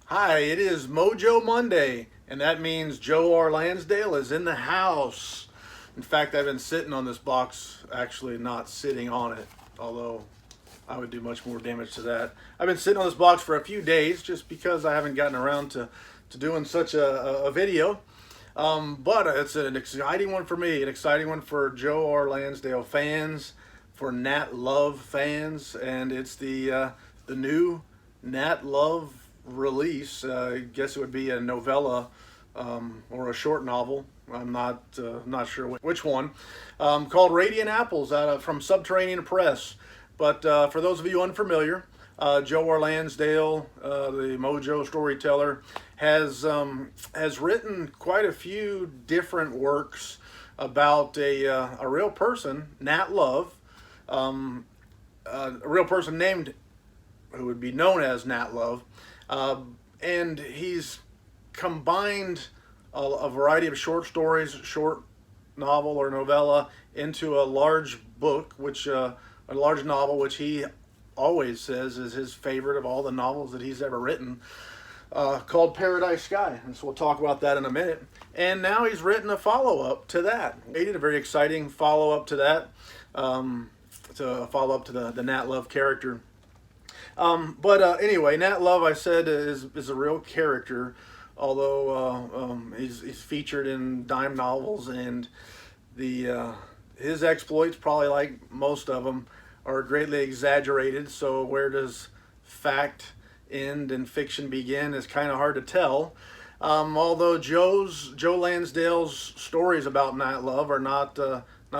Hi, it is Mojo Monday, and that means Joe R. Lansdale is in the house. In fact, I've been sitting on this box, actually not sitting on it, although I would do much more damage to that. I've been sitting on this box for a few days just because I haven't gotten around to doing such a video. But it's an exciting one for me, an exciting one for Joe R. Lansdale fans, for Nat Love fans, and it's the new Nat Love release. I guess it would be a novella or a short novel. I'm not sure which one. Called Radiant Apples from Subterranean Press. But for those of you unfamiliar, Joe R. Lansdale, the Mojo storyteller, has written quite a few different works about a real person, Nat Love, a real person named who would be known as Nat Love, and he's combined a variety of short stories, short novel or novella, into a large book, a large novel, which he always says is his favorite of all the novels that he's ever written, called Paradise Sky. And so we'll talk about that in a minute. And now he's written a follow-up to that. He did a very exciting follow-up to that, to follow up to the Nat Love character. But anyway, Nat Love, I said, is a real character, although he's featured in dime novels, and his exploits, probably like most of them, are greatly exaggerated. So where does fact end and fiction begin is kind of hard to tell. Although Joe Lansdale's stories about Nat Love are not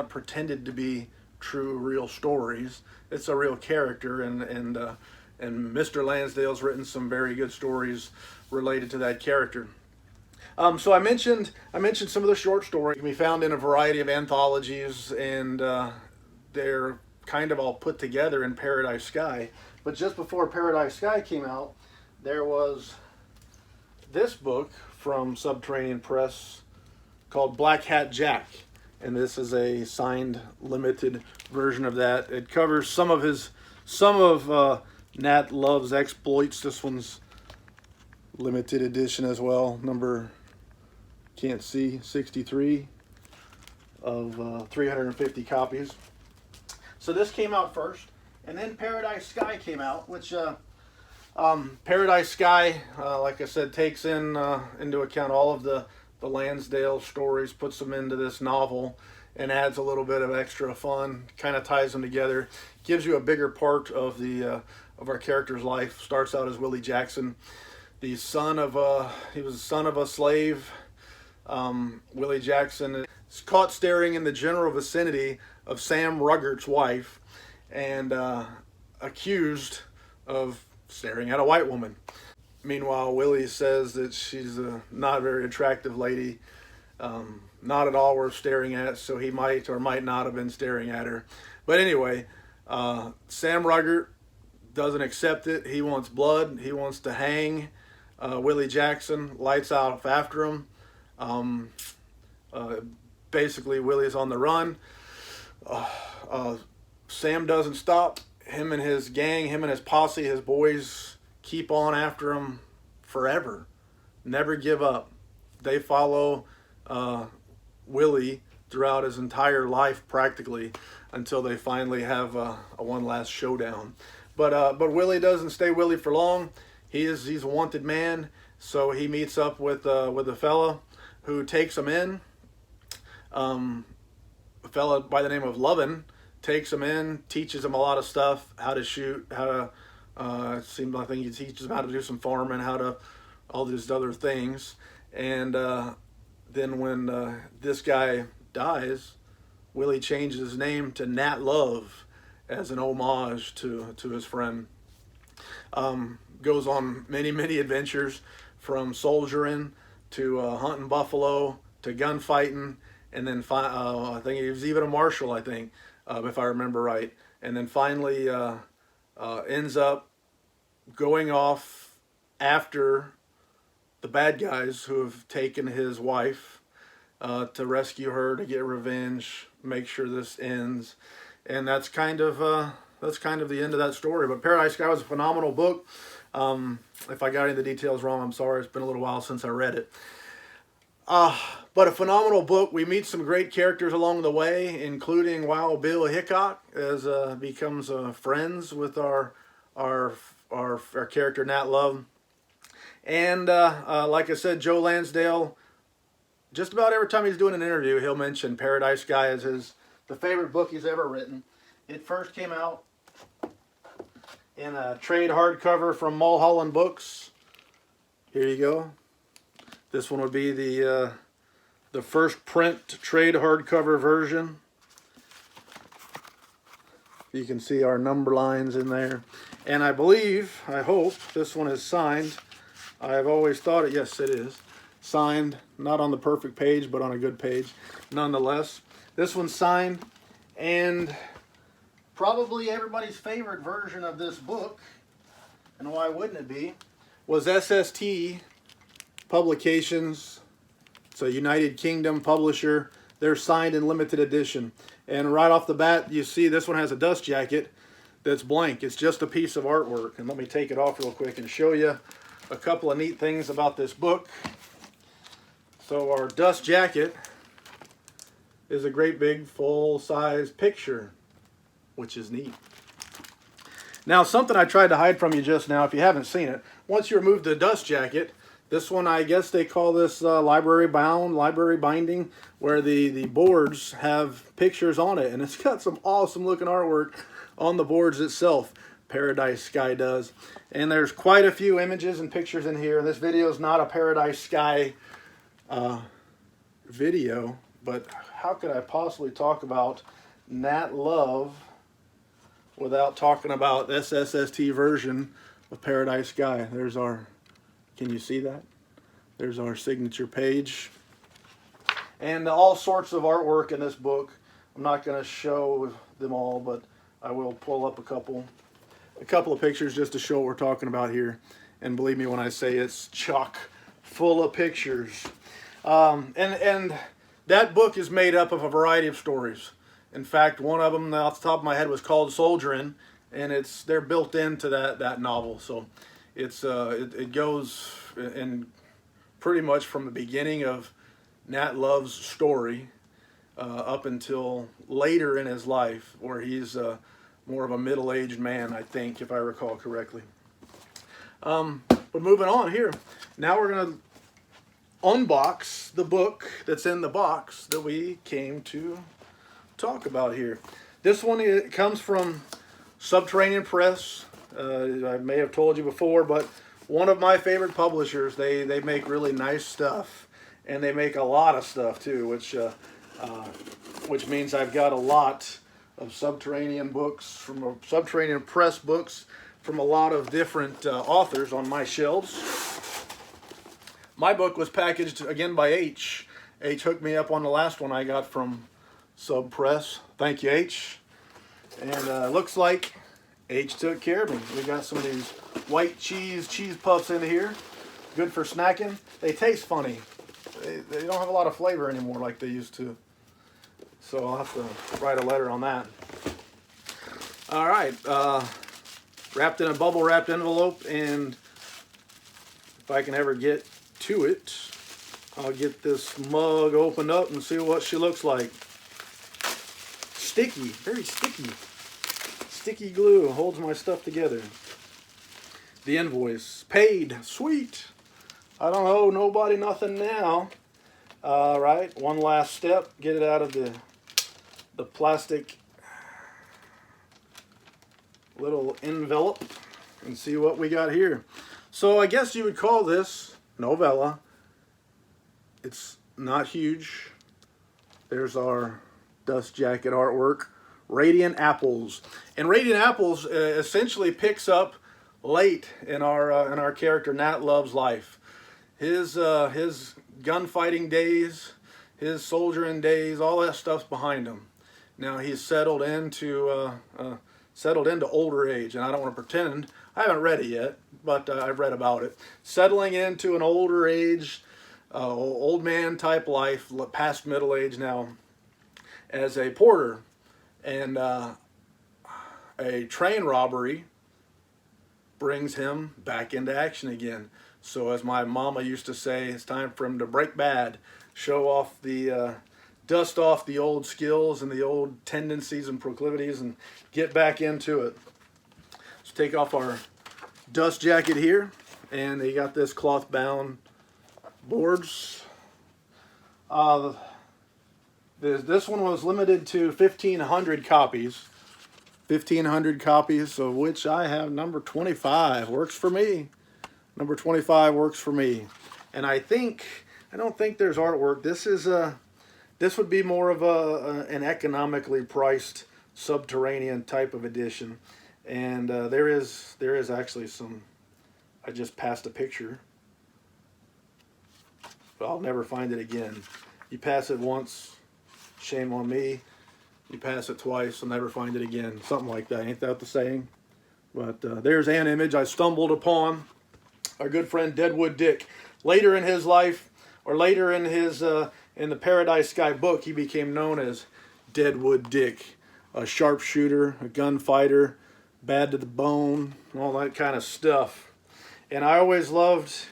pretended to be true, real stories. It's a real character, and Mr. Lansdale's written some very good stories related to that character. So I mentioned some of the short stories can be found in a variety of anthologies, and they're kind of all put together in Paradise Sky. But just before Paradise Sky came out, there was this book from Subterranean Press called Black Hat Jack, and this is a signed limited version of that. It covers some of Nat Love's exploits. This one's limited edition as well, number, can't see, 63 of 350 copies. So this came out first, and then Paradise Sky came out, which Paradise Sky, like I said, takes into account all of the Lansdale stories, puts them into this novel, and adds a little bit of extra fun, kind of ties them together, gives you a bigger part of our character's life. Starts out as Willie Jackson, he was the son of a slave. Willie Jackson is caught staring in the general vicinity of Sam Ruggart's wife, and accused of staring at a white woman. Meanwhile, Willie says that she's a not very attractive lady, not at all worth staring at, so he might or might not have been staring at her. But anyway, Sam Ruggart doesn't accept it. He wants blood. He wants to hang Willie Jackson, lights out after him. Basically, Willie's on the run. Sam doesn't stop. Him and his gang, him and his posse, his boys keep on after him forever. Never give up. They follow Willie throughout his entire life practically until they finally have a one last showdown. But Willie doesn't stay Willie for long. He's a wanted man, so he meets up with a fella who takes him in. A fella by the name of Lovin takes him in, teaches him a lot of stuff, how to shoot, how to I think he teaches him how to do some farming, how to all these other things. And then when this guy dies, Willie changes his name to Nat Love as an homage to his friend. Goes on many adventures, from soldiering to hunting buffalo to gunfighting, and then I think he was even a marshal, I think, if I remember right. And then finally ends up going off after the bad guys who have taken his wife, to rescue her, to get revenge, make sure this ends. And that's kind of the end of that story. But Paradise Sky was a phenomenal book. If I got any of the details wrong, I'm sorry. It's been a little while since I read it. But a phenomenal book. We meet some great characters along the way, including Wild Bill Hickok, as becomes friends with our character Nat Love. And like I said, Joe Lansdale, just about every time he's doing an interview, he'll mention Paradise Sky as the favorite book he's ever written. It first came out in a trade hardcover from Mulholland Books. Here you go. This one would be the first print trade hardcover version. You can see our number lines in there. And I believe, I hope, this one is signed. I've always thought it, yes it is, signed, not on the perfect page, but on a good page, nonetheless. This one's signed, and probably everybody's favorite version of this book, and why wouldn't it be, was SST Publications. It's a United Kingdom publisher. They're signed in limited edition. And right off the bat, you see this one has a dust jacket that's blank. It's just a piece of artwork. And let me take it off real quick and show you a couple of neat things about this book. So our dust jacket is a great big full-size picture, which is neat. Now, something I tried to hide from you just now, if you haven't seen it, once you remove the dust jacket, this one, I guess they call this library binding, where the boards have pictures on it, and it's got some awesome looking artwork on the boards itself. Paradise Sky does. And there's quite a few images and pictures in here. This video is not a Paradise Sky video, but how could I possibly talk about Nat Love without talking about this SST version of Paradise Sky? There's our, can you see that? There's our signature page. And all sorts of artwork in this book. I'm not going to show them all, but I will pull up a couple of pictures just to show what we're talking about here. And believe me when I say it's chock full of pictures. And that book is made up of a variety of stories. In fact, one of them off the top of my head was called Subterranean, and they're built into that novel. So it goes in pretty much from the beginning of Nat Love's story up until later in his life, where he's more of a middle-aged man, I think, if I recall correctly. But moving on here, now we're going to unbox the book that's in the box that we came to talk about here. This one, it comes from Subterranean Press. I may have told you before, but one of my favorite publishers. They make really nice stuff, and they make a lot of stuff too, which means I've got a lot of Subterranean books, from Subterranean Press books, from a lot of different authors on my shelves. My book was packaged again by H. H hooked me up on the last one I got from Sub Press. Thank you, H. And looks like H took care of me. We got some of these white cheese puffs in here. Good for snacking. They taste funny. They don't have a lot of flavor anymore like they used to. So I'll have to write a letter on that. All right. Wrapped in a bubble wrapped envelope, and if I can ever get to it, I'll get this mug opened up and see what she looks like. Sticky, very sticky. Sticky glue holds my stuff together. The invoice, paid, sweet. I don't owe nobody nothing now. All right, one last step, get it out of the plastic little envelope and see what we got here. So I guess you would call this novella. It's not huge. There's our dust jacket artwork. Radiant Apples. And Radiant Apples essentially picks up late in our character Nat Love's life. His gunfighting days, his soldiering days, all that stuff's behind him. Now he's settled into older age, and I don't want to pretend. I haven't read it yet, but I've read about it. Settling into an older age, old man type life, past middle age now, as a porter. And a train robbery brings him back into action again. So as my mama used to say, it's time for him to break bad, show off the, dust off the old skills and the old tendencies and proclivities and get back into it. Let's take off our dust jacket here, and they got this cloth bound boards. This one was limited to 1,500 copies. 1,500 copies, of which I have number 25. Works for me. Number 25 works for me. And I don't think there's artwork. This would be more of an economically priced Subterranean type of edition. And there is actually some. I just passed a picture, but I'll never find it again. You pass it once, shame on me. You pass it twice, I'll never find it again. Something like that. Ain't that the saying? But there's an image I stumbled upon. Our good friend Deadwood Dick. Later in his life, or later in his in the Paradise Sky book, he became known as Deadwood Dick, a sharpshooter, a gunfighter, bad to the bone, all that kind of stuff. And I always loved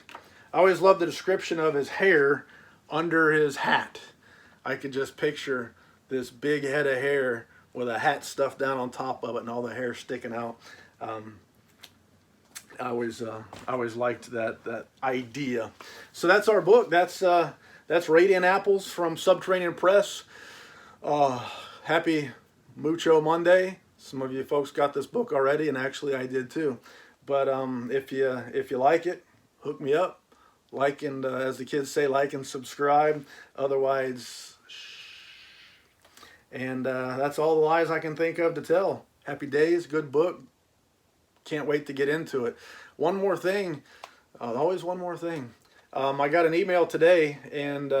the description of his hair under his hat. I could just picture this big head of hair with a hat stuffed down on top of it and all the hair sticking out. I always liked that idea. So that's our book. That's Radiant Apples from Subterranean Press. Happy Mucho Monday. Some of you folks got this book already, and actually I did too. But if you like it, hook me up. Like and as the kids say, like and subscribe. Otherwise, and that's all the lies I can think of to tell. Happy days, good book. Can't wait to get into it. One more thing, always one more thing. I got an email today, and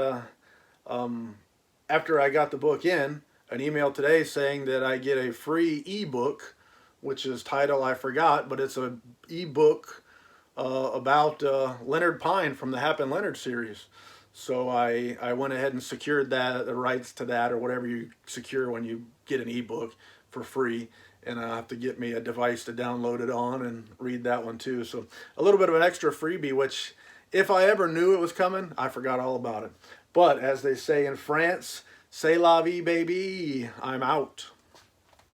after I got the book in, an email today saying that I get a free ebook, which is title I forgot, but it's an ebook about Leonard Pine from the Happen Leonard series. So I went ahead and secured the rights to that, or whatever you secure when you get an ebook for free. And I have to get me a device to download it on and read that one too. So a little bit of an extra freebie, which if I ever knew it was coming, I forgot all about it. But as they say in France, c'est la vie, baby. I'm out.